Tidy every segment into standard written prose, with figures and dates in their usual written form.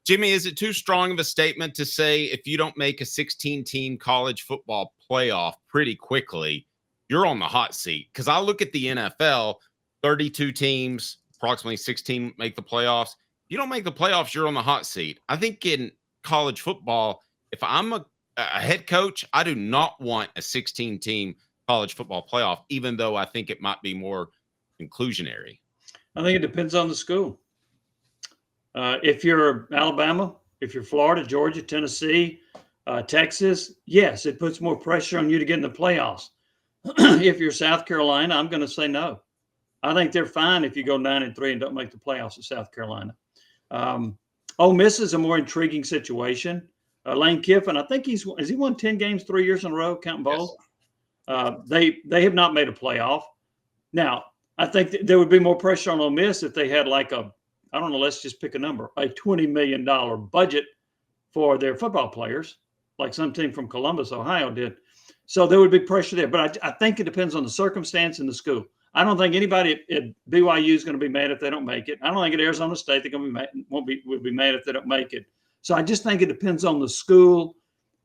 Jimmy, is it too strong of a statement to say if you don't make a 16-team college football playoff pretty quickly, you're on the hot seat? Because I look at the NFL, 32 teams, approximately 16 make the playoffs. If you don't make the playoffs, you're on the hot seat. I think in college football, if I'm a head coach, I do not want a 16-team college football playoff, even though I think it might be more inclusionary. I think it depends on the school. If you're Alabama, if you're Florida, Georgia, Tennessee, Texas, yes, it puts more pressure on you to get in the playoffs. If you're South Carolina, I'm going to say no. I think they're fine if you go 9-3 and don't make the playoffs at South Carolina. Ole Miss is a more intriguing situation. Lane Kiffin, I think has he won 10 games 3 years in a row, counting bowls? Yes. They have not made a playoff. Now, I think there would be more pressure on Ole Miss if they had like I don't know, let's just pick a number, a $20 million budget for their football players, like some team from Columbus, Ohio did. So there would be pressure there. But I think it depends on the circumstance and the school. I don't think anybody at BYU is going to be mad if they don't make it. I don't think at Arizona State they're going to would be mad if they don't make it. So I just think it depends on the school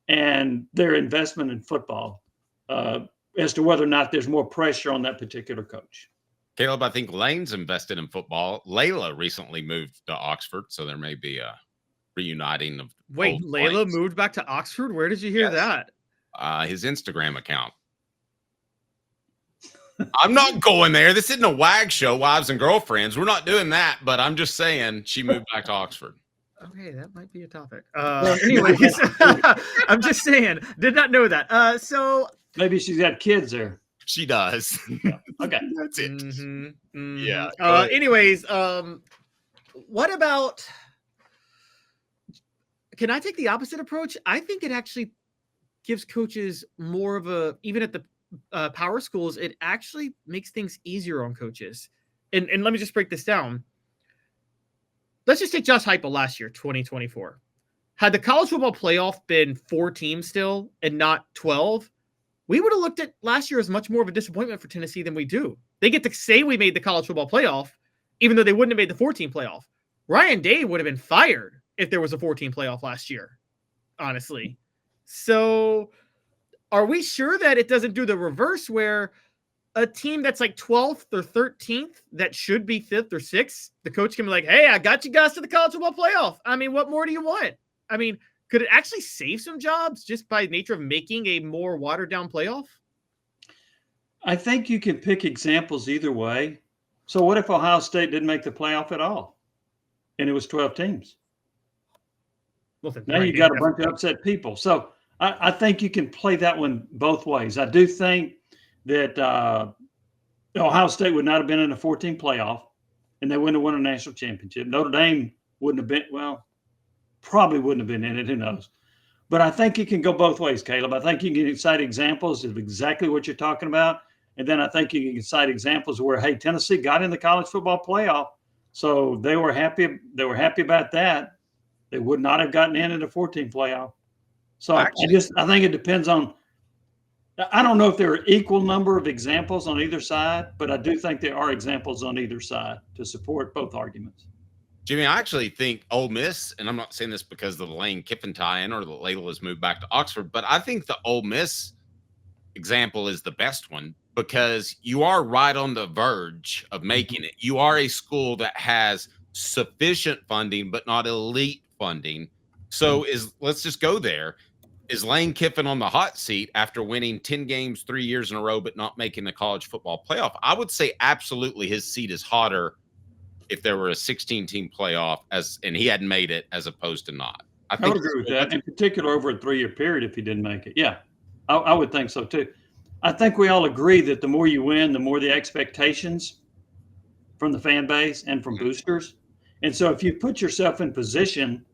and their investment in football as to whether or not there's more pressure on that particular coach. Caleb, I think Lane's invested in football. Layla recently moved to Oxford, so there may be a reuniting of. Wait, Layla moved back to Oxford? Where did you hear that? His Instagram account. I'm not going there. This isn't a WAG show, Wives and Girlfriends. We're not doing that, but I'm just saying she moved back to Oxford. Okay, that might be a topic. Anyways, I'm just saying, did not know that. So maybe she's got kids there. She does. Okay. That's it. Mm-hmm, mm-hmm. Yeah. Anyways, what about, can I take the opposite approach? I think it actually gives coaches more of a, even at the power schools, it actually makes things easier on coaches. And let me just break this down. Let's just take Josh Heupel last year, 2024. Had the college football playoff been 4 teams still and not 12, we would have looked at last year as much more of a disappointment for Tennessee than we do. They get to say we made the college football playoff, even though they wouldn't have made the 14 playoff. Ryan Day would have been fired if there was a 14 playoff last year, honestly. So are we sure that it doesn't do the reverse where a team that's like 12th or 13th that should be 5th or 6th, the coach can be like, hey, I got you guys to the college football playoff. I mean, what more do you want? I mean, could it actually save some jobs just by nature of making a more watered down playoff? I think you can pick examples either way. So what if Ohio State didn't make the playoff at all and it was 12 teams? Well, now you got a bunch of upset people. So I think you can play that one both ways. I do think that Ohio State would not have been in a 14 playoff and they wouldn't have won a national championship. Notre Dame wouldn't have been, well, probably wouldn't have been in it. Who knows? But I think it can go both ways, Caleb. I think you can cite examples of exactly what you're talking about. And then I think you can cite examples where, hey, Tennessee got in the college football playoff. So they were happy. They were happy about that. They would not have gotten in the 14 playoff. So I think it depends on, I don't know if there are equal number of examples on either side, but I do think there are examples on either side to support both arguments. Jimmy, I actually think Ole Miss, and I'm not saying this because of the Lane Kiffin tie-in or that Layla has moved back to Oxford, but I think the Ole Miss example is the best one because you are right on the verge of making it. You are a school that has sufficient funding, but not elite funding. So let's just go there. Is Lane Kiffin on the hot seat after winning 10 games 3 years in a row, but not making the college football playoff? I would say absolutely his seat is hotter if there were a 16-team playoff and he hadn't made it as opposed to not. I would agree with that, in particular over a 3-year period if he didn't make it. Yeah, I would think so too. I think we all agree that the more you win, the more the expectations from the fan base and from boosters. And so if you put yourself in position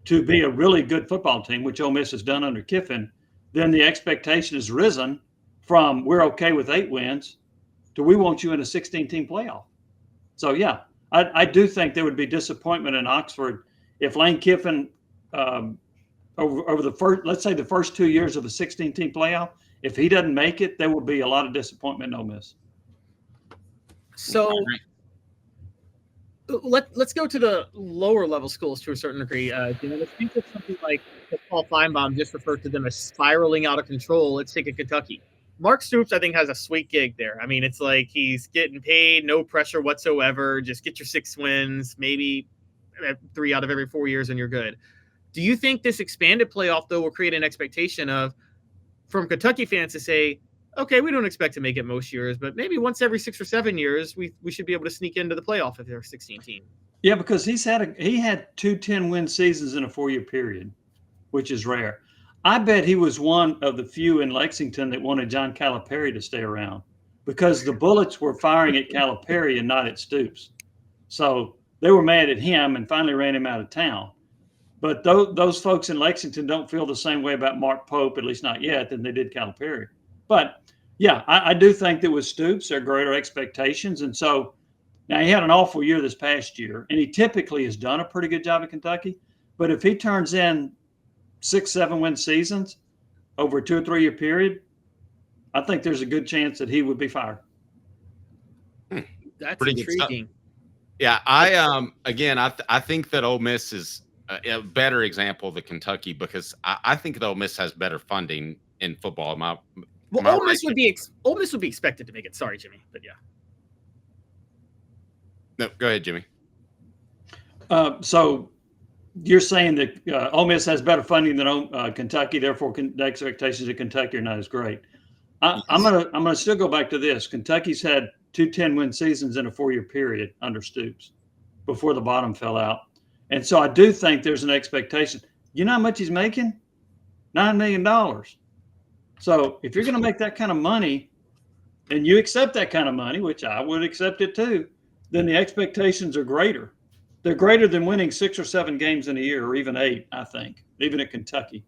to be a really good football team, which Ole Miss has done under Kiffin, then the expectation has risen from we're okay with 8 wins to we want you in a 16-team playoff. So, yeah, I do think there would be disappointment in Oxford if Lane Kiffin over the first, let's say the first 2 years of a 16-team playoff, if he doesn't make it, there will be a lot of disappointment in Ole Miss. So let's go to the lower level schools to a certain degree. Let's think of something like Paul Feinbaum just referred to them as spiraling out of control. Let's take a Kentucky. Mark Stoops, I think, has a sweet gig there. I mean, it's like he's getting paid, no pressure whatsoever. Just get your 6 wins, maybe 3 out of every 4 years, and you're good. Do you think this expanded playoff, though, will create an expectation from Kentucky fans to say, okay, we don't expect to make it most years, but maybe once every 6 or 7 years, we should be able to sneak into the playoff if they're a 16 team? Yeah, because he had 2 10-win seasons in a 4-year period, which is rare. I bet he was one of the few in Lexington that wanted John Calipari to stay around because the bullets were firing at Calipari and not at Stoops. So they were mad at him and finally ran him out of town. But those folks in Lexington don't feel the same way about Mark Pope, at least not yet, than they did Calipari. But yeah, I do think that with Stoops, there are greater expectations. And so now he had an awful year this past year, and he typically has done a pretty good job at Kentucky. But if he turns in 6, 7-win seasons over a 2 or 3 year period, I think there's a good chance that he would be fired. That's Pretty intriguing. Yeah, I think that Ole Miss is a better example than Kentucky because I think that Ole Miss has better funding in football. Ole Miss would be expected to make it. Sorry, Jimmy, but yeah. No, go ahead, Jimmy. So you're saying that Ole Miss has better funding than Kentucky, therefore the expectations of Kentucky are not as great. I'm gonna still go back to this. Kentucky's had 2 10-win seasons in a 4-year period under Stoops before the bottom fell out, and so I do think there's an expectation. You know how much he's making? $9 million. So if you're going to make that kind of money, and you accept that kind of money, which I would accept it too, then the expectations are greater. They're greater than winning 6 or 7 games in a year, or even 8, I think, even at Kentucky.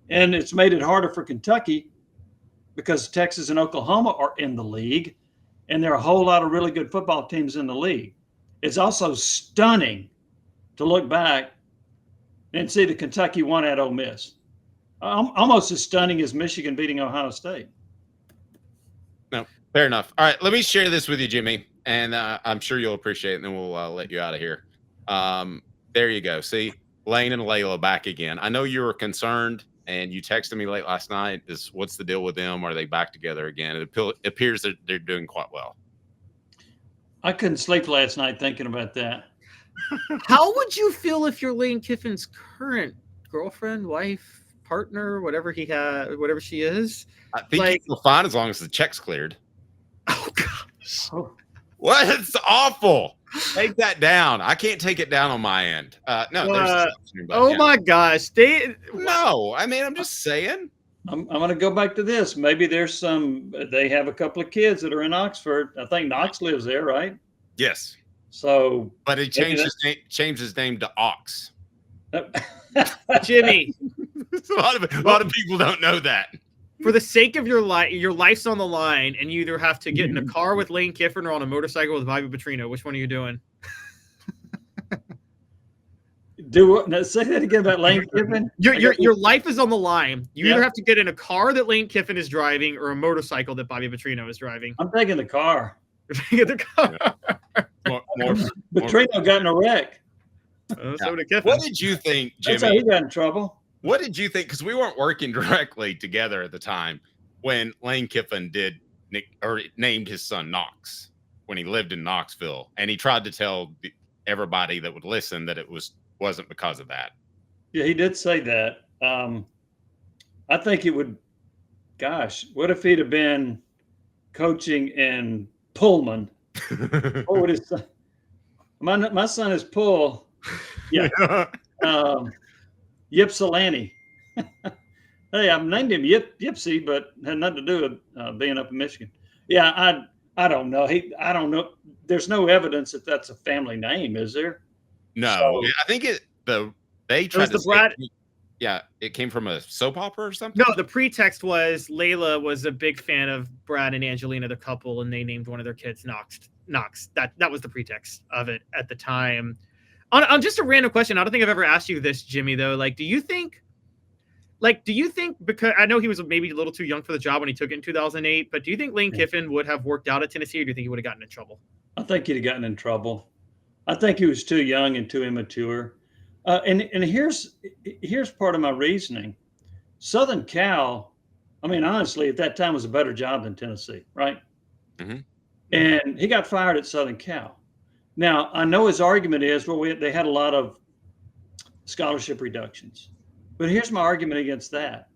And it's made it harder for Kentucky because Texas and Oklahoma are in the league, and there are a whole lot of really good football teams in the league. It's also stunning to look back and see that Kentucky won at Ole Miss. Almost as stunning as Michigan beating Ohio State. No, fair enough. All right, let me share this with you, Jimmy, and I'm sure you'll appreciate it, and then we'll let you out of here. There you go. See, Lane and Layla back again. I know you were concerned, and you texted me late last night. What's the deal with them? Are they back together again? It appears that they're doing quite well. I couldn't sleep last night thinking about that. How would you feel if you're Lane Kiffin's current girlfriend, wife, partner, whatever she is? I think you'll fine as long as the check's cleared. Oh gosh. What? It's awful. Take that down. I can't take it down on my end. My gosh. No, I mean, I'm just saying. I'm going to go back to this. Maybe they have a couple of kids that are in Oxford. I think Knox lives there, right? Yes. So, but he changed his name to Ox. Jimmy. a lot of people don't know that. For the sake of your life's on the line, and you either have to get in a car with Lane Kiffin or on a motorcycle with Bobby Petrino. Which one are you doing? Say that again about Lane Kiffin. Your life is on the line. You either have to get in a car that Lane Kiffin is driving or a motorcycle that Bobby Petrino is driving. I'm taking the car. You're taking the car. Petrino got in a wreck. So did Kiffin. What did you think, Jimmy? That's how he got in trouble. What did you think? Because we weren't working directly together at the time when Lane Kiffin named his son Knox when he lived in Knoxville, and he tried to tell everybody that would listen that it wasn't because of that. Yeah, he did say that. I think it would. Gosh, what if he'd have been coaching in Pullman? What would his son? My son is Pull. Yeah. Ypsilanti. Hey, I've named him Yipsy, but had nothing to do with being up in Michigan. Yeah, I don't know. I don't know. There's no evidence that that's a family name, is there? No, So, I think they tried to say, yeah, it came from a soap opera or something. No, the pretext was Layla was a big fan of Brad and Angelina, the couple, and they named one of their kids Knox. That was the pretext of it at the time. On just a random question, I don't think I've ever asked you this, Jimmy, though. Do you think, because I know he was maybe a little too young for the job when he took it in 2008, but do you think Lane Kiffin would have worked out at Tennessee, or do you think he would have gotten in trouble? I think he'd have gotten in trouble. I think he was too young and too immature. And here's part of my reasoning. Southern Cal, I mean, honestly, at that time was a better job than Tennessee, right? Mhm. And he got fired at Southern Cal. Now, I know his argument is, well, they had a lot of scholarship reductions. But here's my argument against that.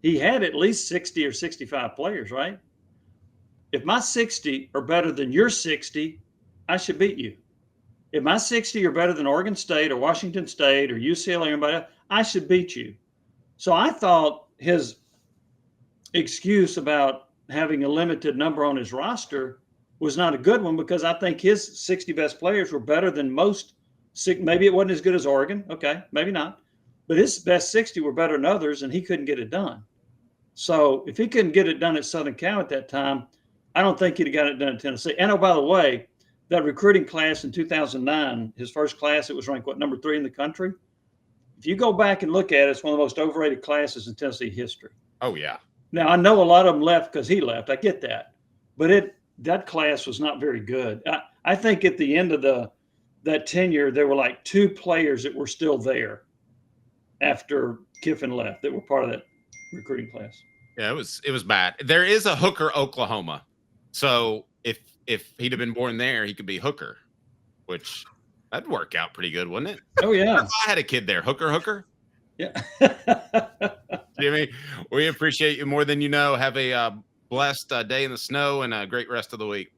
He had at least 60 or 65 players, right? If my 60 are better than your 60, I should beat you. If my 60 are better than Oregon State or Washington State or UCLA or anybody else, I should beat you. So I thought his excuse about having a limited number on his roster was not a good one, because I think his 60 best players were better than most. Maybe it wasn't as good as Oregon. Okay, maybe not. But his best 60 were better than others, and he couldn't get it done. So if he couldn't get it done at Southern Cal at that time, I don't think he'd have got it done at Tennessee. And oh, by the way, that recruiting class in 2009, his first class, it was ranked, what, number 3 in the country? If you go back and look at it, it's one of the most overrated classes in Tennessee history. Oh, yeah. Now, I know a lot of them left because he left. I get that. But that class was not very good. I think at the end of that tenure, there were like 2 players that were still there after Kiffin left that were part of that recruiting class. Yeah, it was bad. There is a Hooker, Oklahoma. So if he'd have been born there, he could be Hooker, which that'd work out pretty good, wouldn't it? Oh, yeah. If I had a kid there, Hooker. Yeah. Jimmy, we appreciate you more than you know. Have a blessed day in the snow and a great rest of the week.